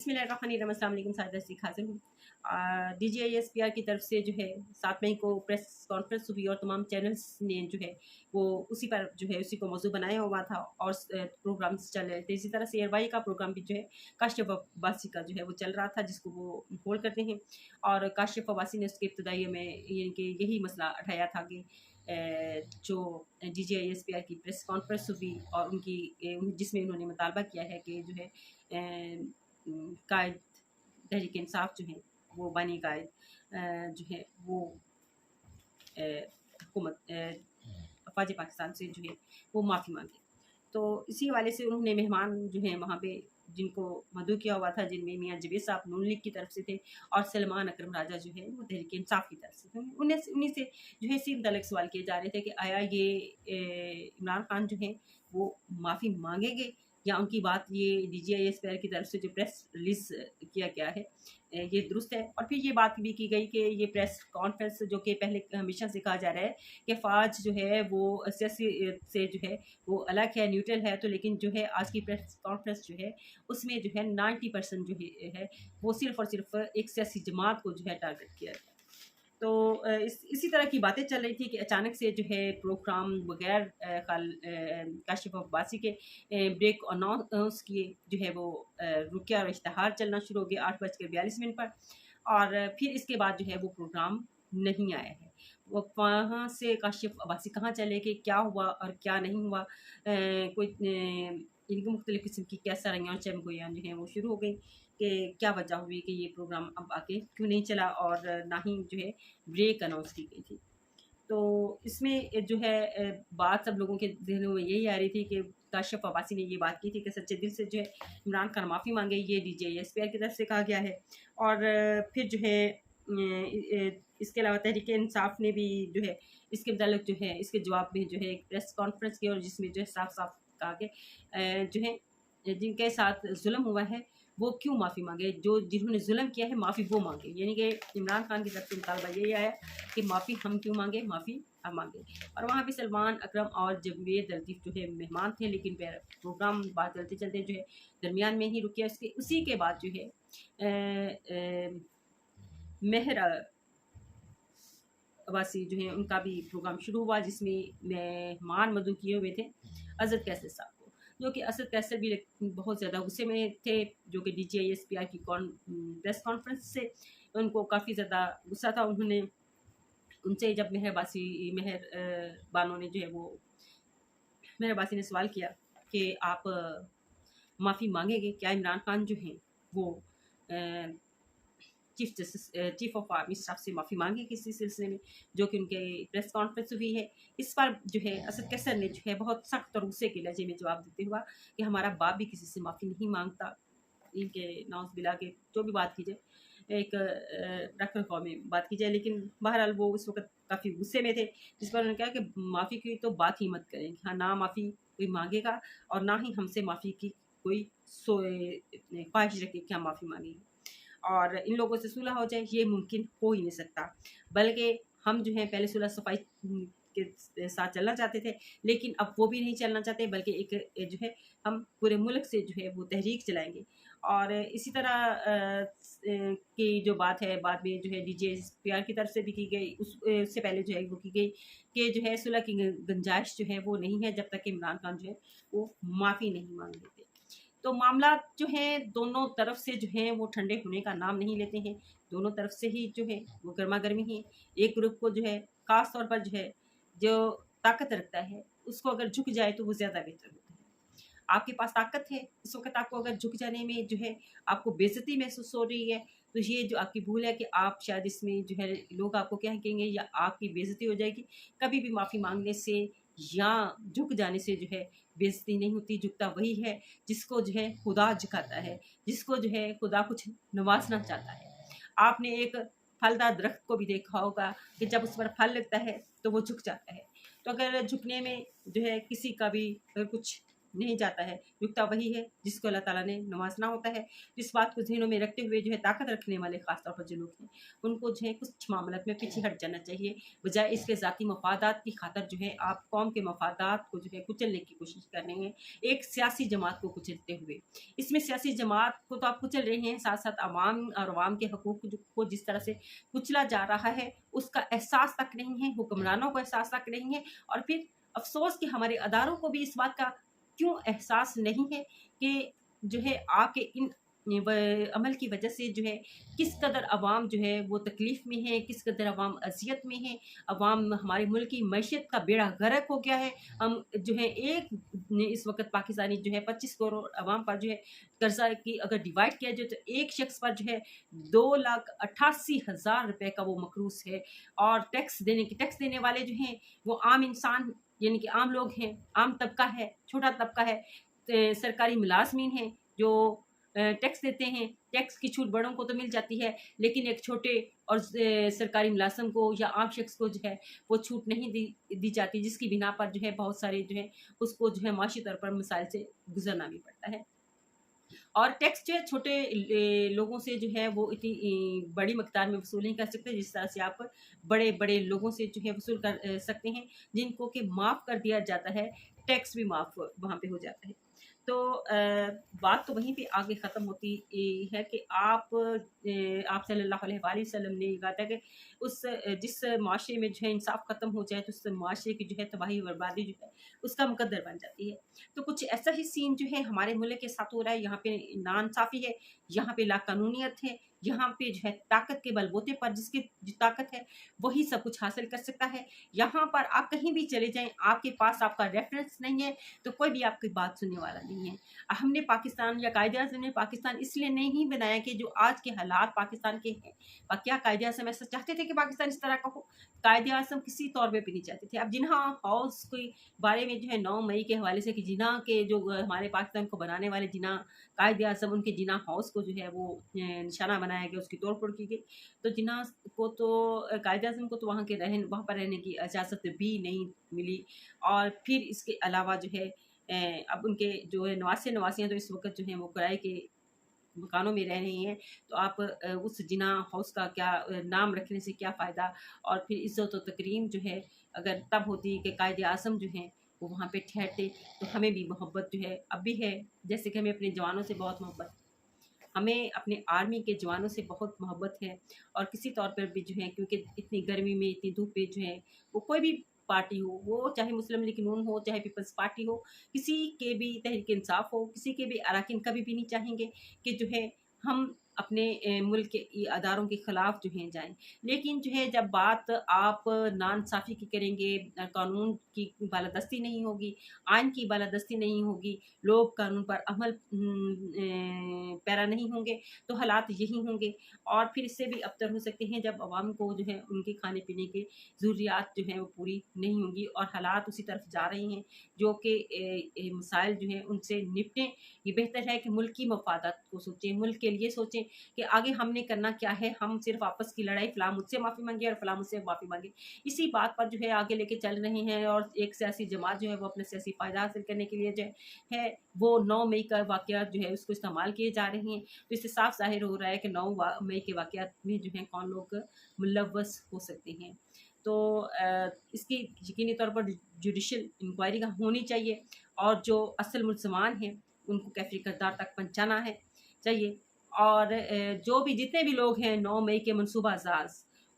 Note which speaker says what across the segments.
Speaker 1: बिस्मिल्लाहिर्रहमानिर्रहीम, अस्सलाम वालेकुम। सादर सी हाज़िर हूँ। DGISPR की तरफ से जो है 7 मई को प्रेस कॉन्फ्रेंस हुई और तमाम चैनल्स ने जो है वो उसी पर जो है उसी को मौजू बनाया हुआ था और प्रोग्राम्स चल रहे थे। इसी तरह से एयरवाई का प्रोग्राम भी जो है काशिफ अब्बासी का जो है वो चल रहा था, जिसको वो होल्ड करते हैं। और काशिफ अब्बासी ने उसके इब्तदाई में यानी कि यही मसला उठाया था कि जो DGISPR की प्रेस कॉन्फ्रेंस हुई और उनकी जिसमें उन्होंने मुतालबा किया है कि जो है कायद तहरीक इंसाफ जो है वो बानी कायद जो है वो हुकूमत अफवाज पाकिस्तान से जो है वो माफ़ी मांगे। तो इसी हवाले से उन्होंने मेहमान जो हैं वहाँ पे जिनको मदऊ किया हुआ था, जिनमें मियाँ जवेद साहब नून लीग की तरफ से थे और सलमान अकरम राजा जो है वो तहरीक इंसाफ की तरफ से थे। उन्हीं से जो है इसी मुतालिक सवाल किए जा रहे थे कि आया ये इमरान खान जो है वो माफ़ी मांगेंगे या उनकी बात ये DGISPR की तरफ से जो प्रेस रिलीज़ किया गया है ये दुरुस्त है। और फिर ये बात भी की गई कि ये प्रेस कॉन्फ्रेंस जो कि पहले हमेशा से कहा जा रहा है कि फ़ाज जो है वो सियासी से जो है वो अलग है, न्यूट्रल है, तो लेकिन जो है आज की प्रेस कॉन्फ्रेंस जो है उसमें जो है 90% जो है वो सिर्फ़ और सिर्फ़ एक सियासी जमात को जो है टारगेट किया गया। तो इसी तरह की बातें चल रही थी कि अचानक से जो है प्रोग्राम बगैर काशिफ अब्बासी के ब्रेक अनाउंस किए जो है वो रुक गया और इश्तहार चलना शुरू हो गया 8:42 पर। और फिर इसके बाद जो है वो प्रोग्राम नहीं आया है। वो वहाँ से काशिफ अब्बासी कहाँ चले गए, क्या हुआ और क्या नहीं हुआ, इनकी मुख्तलिफ़ किस्म की क्या सरंगियाँ और चमगोइयाँ जो हैं वो शुरू हो गई कि क्या वजह हुई कि ये प्रोग्राम अब आगे क्यों नहीं चला और ना ही जो है ब्रेक अनाउंस की गई थी। तो इसमें जो है बात सब लोगों के ज़हनों में यही आ रही थी कि काशिफ अब्बासी ने ये बात की थी कि सच्चे दिल से जो है इमरान खान माफ़ी मांगे, ये DGISPR की तरफ से कहा गया है। और फिर जो है इसके अलावा तहरीक इंसाफ ने भी जो है इसके मुतालिक जो है इसके जवाब में जो है एक प्रेस कॉन्फ्रेंस की और जिसमें जो है साफ साफ कहा कि जो है जिनके साथ जुल्म हुआ है वो क्यों माफ़ी मांगे, जो जिन्होंने जुल्म किया है माफ़ी वो मांगे। यानी कि इमरान खान की तरफ से मुतालबा यही आया कि माफ़ी हम क्यों मांगे, माफ़ी हम मांगे। और वहाँ पे सलमान अकरम और जवेद लतीफ़ जो है मेहमान थे, लेकिन प्रोग्राम बात चलते चलते जो है दरमियान में ही रुक गया। उसी के बाद जो है मेहर अब्बासी जो है उनका भी प्रोग्राम शुरू हुआ, जिसमें मेहमान मदऊ किए हुए थे असद कैसर साहब को, जो कि असद कैसर भी बहुत ज़्यादा गुस्से में थे, जो कि DGISPR की प्रेस कॉन्फ्रेंस से उनको काफ़ी ज़्यादा गुस्सा था। उन्होंने उनसे जब मेहर बानो ने जो है वो मेहर अब्बासी ने सवाल किया कि आप माफ़ी मांगेंगे क्या इमरान खान जो हैं वो चीफ ऑफ आर्मी स्टाफ से माफ़ी मांगी किसी सिलसिले में, जो कि उनके प्रेस कॉन्फ्रेंस हुई है। इस पर जो है असद कैसर ने जो है बहुत सख्त और गुस्से के लहजे में जवाब देते हुआ कि हमारा बाप भी किसी से माफ़ी नहीं मांगता, इनके नाउज़ बिला के जो भी बात की जाए एक रख रखाव में बात की जाए। लेकिन बहरहाल वो उस वक्त काफ़ी गुस्से में थे, जिस पर उन्होंने कहा कि माफ़ी की तो बात ही मत करें। हाँ, ना माफ़ी कोई मांगेगा और ना ही हमसे माफ़ी की कोई ख्वाहिश रखे कि हम माफ़ी मांगेंगे और इन लोगों से सुलह हो जाए, ये मुमकिन हो ही नहीं सकता। बल्कि हम जो है पहले सुलह सफाई के साथ चलना चाहते थे, लेकिन अब वो भी नहीं चलना चाहते, बल्कि एक जो है हम पूरे मुल्क से जो है वो तहरीक चलाएँगे। और इसी तरह की जो बात है बाद में जो है DGISPR की तरफ से भी की गई, उससे पहले जो है वो की गई कि जो है सुलह की गुंजाइश जो है वो नहीं है जब तक कि इमरान खान जो है वो माफ़ी नहीं माँग लेते। तो मामला जो हैं दोनों तरफ से जो हैं वो ठंडे होने का नाम नहीं लेते हैं। दोनों तरफ से ही जो है वो गरमा-गर्मी है। एक ग्रुप को जो है ख़ास तौर पर जो है जो ताकत रखता है उसको अगर झुक जाए तो वो ज़्यादा बेहतर होता है। आपके पास ताकत है, इस वक़्त आपको अगर झुक जाने में जो है आपको बेइज़्ज़ती महसूस हो रही है, तो ये जो आपकी भूल है कि आप शायद इसमें जो है लोग आपको क्या कहेंगे या आपकी बेइज़्ज़ती हो जाएगी। कभी भी माफ़ी माँगने से या झुक जाने से जो है बेइज़्ज़ती नहीं होती, झुकता वही है जिसको जो है खुदा झुकाता है, जिसको जो है खुदा कुछ नवाज़ना चाहता है। आपने एक फलदार दरख़्त को भी देखा होगा कि जब उस पर फल लगता है तो वो झुक जाता है। तो अगर झुकने में जो है किसी का भी अगर कुछ नहीं जाता है। युक्ता वही है जिसको अल्लाह ताला ने नवाजना होता है। इस बात को ज़हनों में रखते हुए जो है ताकत रखने वाले ख़ासतौर पर जो लोग हैं, उनको जो है कुछ मामलों में पीछे हट जाना चाहिए। बजाय इसके ज़ाती मफादात की खातर जो है आप कौम के मफादात को जो है कुचलने की कोशिश कर रहे हैं, एक सियासी जमात को कुचलते हुए। इसमें सियासी जमात को तो आप कुचल रहे हैं, साथ-साथ अवाम और अवाम के हकूक़ को जिस तरह से कुचला जा रहा है, उसका एहसास तक नहीं है, हुक्मरानों को एहसास तक नहीं है। और फिर अफ़सोस कि हमारे अदारों को भी इस बात का क्यों एहसास नहीं है कि जो है आपके इन अमल की वजह से जो है किस कदर अवाम जो है वो तकलीफ़ में है, किस कदर अवाम अज़ियत में है। अवाम हमारे मुल्क की मईशत का बेड़ा गर्क हो गया है। हम जो है इस वक़्त पाकिस्तानी जो है 25 करोड़ अवाम पर जो है कर्ज़ा की अगर डिवाइड किया जाए तो एक शख्स पर जो है 2,88,000 रुपए का वो मकरूज़ है। और टैक्स देने वाले जो हैं वो आम इंसान यानी कि आम लोग हैं, आम तबका है, छोटा तबका है, सरकारी मुलाज़मीन हैं जो टैक्स देते हैं। टैक्स की छूट बड़ों को तो मिल जाती है, लेकिन एक छोटे और सरकारी मुलाज़िम को या आम शख्स को जो है वो छूट नहीं दी जाती, जिसकी बिना पर जो है बहुत सारे जो है उसको जो है माशी तौर पर मसाइल से गुजरना भी पड़ता है। और टैक्स जो है छोटे लोगों से जो है वो इतनी बड़ी मकदार में वसूल नहीं कर सकते, जिस तरह से आप बड़े-बड़े लोगों से जो है वसूल कर सकते हैं, जिनको कि माफ़ कर दिया जाता है, टैक्स भी माफ़ वहाँ पे हो जाता है। तो बात तो वहीं पे आगे ख़त्म होती है कि आप सल्लल्लाहु अलैहि वसल्लम ने ये कहा था कि जिस माशरे में जो है इंसाफ ख़त्म हो जाए तो उस माशरे की जो है तबाही बर्बादी जो है उसका मुकद्दर बन जाती है। तो कुछ ऐसा ही सीन जो है हमारे मुल्क के साथ हो रहा है। यहाँ पे नाइंसाफ़ी है, यहाँ पे लाक़ानूनियत है, यहाँ पे जो है ताकत के बलबूते पर जिसकी जो ताकत है वही सब कुछ हासिल कर सकता है। यहाँ पर आप कहीं भी चले जाएँ, आपके पास आपका रेफ़रेंस नहीं है तो कोई भी आपकी बात सुनने वाला नहीं है। हमने पाकिस्तान या कायदे-आज़म ने पाकिस्तान इसलिए नहीं बनाया कि जो आज के हालात पाकिस्तान के हैं, क्या कायदे-आज़म ऐसा चाहते थे कि पाकिस्तान इस तरह का हो? कायदे-आज़म किसी तौर पे भी नहीं चाहते थे। अब जिन्ना हाउस के बारे में जो है 9 मई के हवाले से कि जिन्ना के जो हमारे पाकिस्तान को बनाने वाले जिन्ना कायदे-आज़म उनके जिन्ना हाउस को जो है वो निशाना बनाया गया, उसकी तोड़-फोड़ की गई। तो जिन्ना को तो कायदे-आज़म को तो वहाँ पर रहने की इजाज़त भी नहीं मिली। और फिर इसके अलावा जो है अब उनके जो है नवासे-नवासियाँ तो इस वक़्त जो हैं वो किराए के मकानों में रह रही हैं। तो आप उस जिन्ना हाउस का क्या नाम रखने से क्या फ़ायदा? और फिर इज़्ज़त और तकरीम जो है अगर तब होती कि कायदे-आज़म जो हैं वो वहाँ पे ठहरते तो हमें भी मोहब्बत जो है अब भी है। जैसे कि हमें अपने जवानों से बहुत मोहब्बत, हमें अपने आर्मी के जवानों से बहुत मोहब्बत है। और किसी तौर पर भी जो है क्योंकि इतनी गर्मी में, इतनी धूप में जो है वो कोई भी पार्टी हो, वो चाहे मुस्लिम लीग नून हो, चाहे पीपल्स पार्टी हो, किसी के भी तहरीक इंसाफ हो, किसी के भी अरकान कभी भी नहीं चाहेंगे कि जो है हम अपने मुल्क के अदारों के खिलाफ जो है जाएँ। लेकिन जो है जब बात आप नाइंसाफ़ी की करेंगे, कानून की बालादस्ती नहीं होगी, आइन की बालादस्ती नहीं होगी, लोग कानून पर अमल पैरा नहीं होंगे, तो हालात यही होंगे। और फिर इससे भी अबतर हो सकते हैं जब अवाम को जो है उनके खाने-पीने की ज़रूरियात जो हैं वो पूरी नहीं होंगी और हालात उसी तरफ जा रहे हैं जो कि मसाइल जो हैं उनसे निपटें। ये बेहतर है कि मुल्क की मफादात को सोचें, मुल्क के लिए सोचें कि आगे हमने करना क्या है। हम सिर्फ़ आपस की लड़ाई फ़लाँ मुझसे माफ़ी माँगे और फ़लाँ मुझसे माफ़ी माँगे, इसी बात पर जो है आगे लेके चल रहे हैं। और एक सियासी जमात जो है वो अपना सियासी फ़ायदा हासिल करने के लिए जो है वो 9 मई का वाक़या जो है उसको इस्तेमाल किए जा रहे हैं। तो इससे साफ ज़ाहिर हो रहा है कि 9 मई के वाक़यात में जो है कौन लोग मुलव्वस हो सकते हैं। तो इसकी यकीनी तौर पर जुडिशियल इंक्वायरी का होनी चाहिए और जो असल मुल्ज़मान हैं उनको कैफ़ी किरदार तक पहुँचाना है चाहिए। और जो भी जितने भी लोग हैं 9 मई के मनसूबाज़ाज़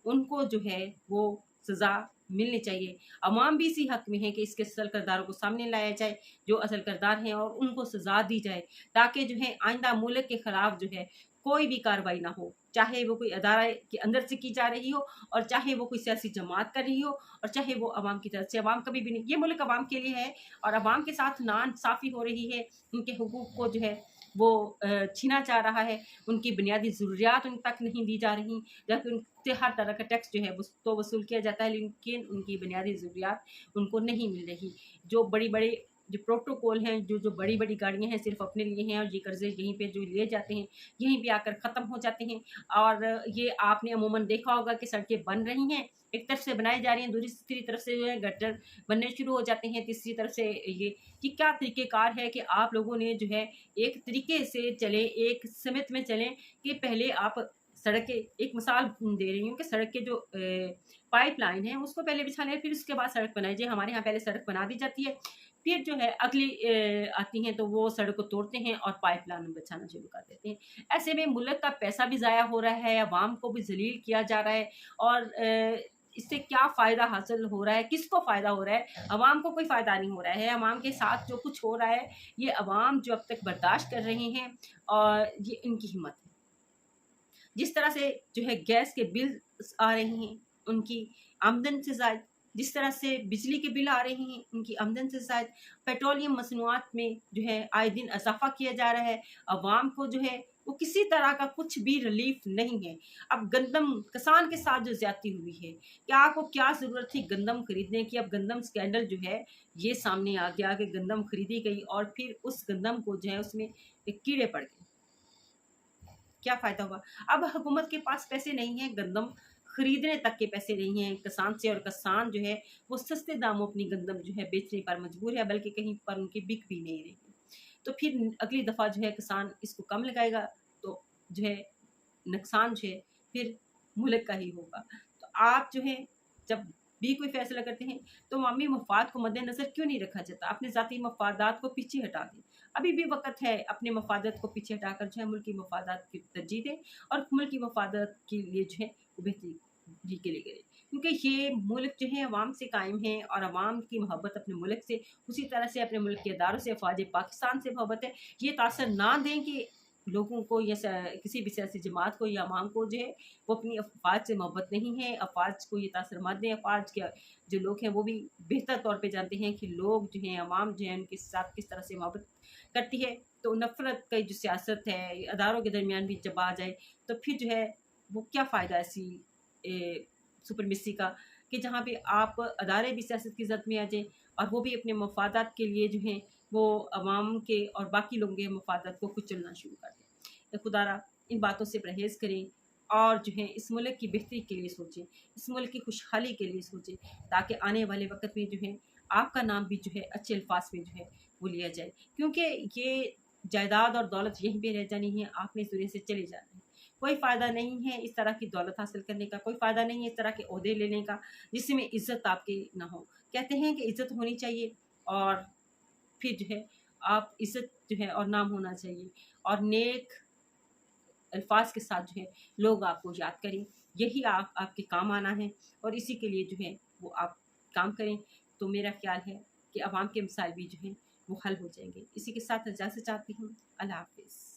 Speaker 1: उनको जो है वो सज़ा मिलनी चाहिए। अवाम भी इसी हक़ में है कि इसके असल किरदारों को सामने लाया जाए, जो असल किरदार हैं और उनको सज़ा दी जाए ताकि जो है आइंदा मुल्क के ख़िलाफ़ जो है कोई भी कार्रवाई ना हो। चाहे वो कोई अदारा के अंदर से की जा रही हो और चाहे वो कोई सियासी जमात कर रही हो और चाहे वो अवाम की तरफ से। अवाम कभी भी नहीं, ये मुल्क अवाम के लिए है और अवाम के साथ नाइंसाफ़ी हो रही है, उनके हुकूक को जो है वो छीना जा रहा है, उनकी बुनियादी ज़रूरियात उन तक नहीं दी जा रही, जबकि उनसे हर तरह का टैक्स जो है तो वसूल किया जाता है लेकिन उनकी बुनियादी ज़रूरियात उनको नहीं मिल रही। जो बड़ी-बड़ी जो प्रोटोकॉल हैं, जो जो बड़ी बड़ी गाड़ियां हैं सिर्फ अपने लिए हैं, और ये कर्जे यहीं पे जो लिए जाते हैं यहीं पे आकर ख़त्म हो जाते हैं। और ये आपने अमूमन देखा होगा कि सड़कें बन रही हैं, एक तरफ से बनाई जा रही हैं, दूसरी तरफ से जो है गटर बनने शुरू हो जाते हैं, तीसरी तरफ से ये क्या तरीक़ेकार है कि आप लोगों ने जो है एक तरीके से चलें, एक समित में चलें कि पहले आप सड़कें, एक मिसाल दे रही हूँ कि सड़क के जो पाइपलाइन है उसको पहले बिछा लें, फिर उसके बाद सड़क बनाई जाए। हमारे यहाँ पहले सड़क बना दी जाती है, फिर जो है अगली आती हैं तो वो सड़क को तोड़ते हैं और पाइपलाइन बिछाना शुरू कर देते हैं। ऐसे में मुल्क का पैसा भी ज़ाया हो रहा है, अवाम को भी ज़लील किया जा रहा है, और इससे क्या फ़ायदा हासिल हो रहा है, किसको फ़ायदा हो रहा है? अवाम को कोई फ़ायदा नहीं हो रहा है। अवाम के साथ जो कुछ हो रहा है, ये अवाम जो अब तक बर्दाश्त कर रहे हैं, और ये इनकी हिम्मत है। जिस तरह से जो है गैस के बिल आ रहे हैं उनकी आमदन से ज़ायद, जिस तरह से बिजली के बिल आ रहे हैं उनकी आमदन से ज़ायद, पेट्रोलियम मसनूआत में जो है आए दिन इजाफा किया जा रहा है। अवाम को जो है वो किसी तरह का कुछ भी रिलीफ नहीं है। अब गंदम किसान के साथ जो ज्यादती हुई है, क्या आपको क्या ज़रूरत थी गंदम खरीदने की? अब गंदम स्कैंडल जो है ये सामने आ गया कि गंदम खरीदी गई और फिर उस गंदम को जो है उसमें कीड़े पड़ गए। क्या फ़ायदा हुआ? अब हुकूमत के पास पैसे नहीं हैं, गंदम खरीदने तक के पैसे नहीं हैं किसान से, और किसान जो है वो सस्ते दामों अपनी गंदम जो है बेचने पर मजबूर है, बल्कि कहीं पर उनकी बिक भी नहीं रही। तो फिर अगली दफ़ा जो है किसान इसको कम लगाएगा, तो जो है नुकसान जो है फिर मुल्क का ही होगा। तो आप जो है जब भी कोई फ़ैसला करते हैं तो अवामी मफ़ाद को मद्देनज़र क्यों नहीं रखा जाता? अपने ज़ाती मफ़ादात को पीछे हटा दें। अभी भी वक़्त है, अपने मफ़ादात को पीछे हटाकर जो है मुल्की मफ़ादात की तरजीह दें, और मुल्की मफ़ादात के लिए जो है वो बेहतरी के लिए करें। क्योंकि ये मुल्क जो है अवाम से कायम है, और अवाम की मोहब्बत अपने मुल्क से, उसी तरह से अपने मुल्क के इदारों से, फ़ौज पाकिस्तान से मोहब्बत है। ये तासर ना दें कि लोगों को या किसी भी सियासी जमात को या अवाम को जो है वो अपनी अफवाज से मोहब्बत नहीं है। अफवाज को ये तासर मत दें। अफवाज के जो लोग हैं वो भी बेहतर तौर पे जानते हैं कि लोग जो हैं, अवाम जो है उनके साथ किस तरह से मोहब्बत करती है। तो नफ़रत का जो सियासत है अदारों के दरमियान भी जब आ जाए तो फिर जो है वो क्या फ़ायदा ऐसी सुपरमेसी का, कि जहाँ पे आप अदारे भी सियासत की ज़द में आ जाएँ, और वो भी अपने मफादात के लिए जो हैं वो अवाम के और बाकी लोगों के मफादात को कुचलना शुरू कर दें। तो खुदारा इन बातों से परहेज़ करें, और जो है इस मुल्क की बेहतरी के लिए सोचें, इस मुल्क की खुशहाली के लिए सोचें, ताकि आने वाले वक़्त में जो है आपका नाम भी जो है अच्छे अल्फाज में जो है वो लिया जाए। क्योंकि ये जायदाद और दौलत यहीं पे रह जानी है, आपने इस दुनिया से चले जाना है। कोई फ़ायदा नहीं है इस तरह की दौलत हासिल करने का, कोई फ़ायदा नहीं है इस तरह के ओहदे लेने का जिसमें इज़्ज़त आपकी ना हो। कहते हैं कि इज़्ज़त होनी चाहिए, और फिर जो है आप इज़्ज़त जो है और नाम होना चाहिए, और नेक अल्फाज के साथ जो है लोग आपको याद करें। यही आपके काम आना है, और इसी के लिए जो है वो आप काम करें। तो मेरा ख्याल है कि अवाम के मसाइल भी जो हैं वो हल हो जाएंगे। इसी के साथ इजाज़त चाहती हूँ। अल्लाह हाफ़िज़।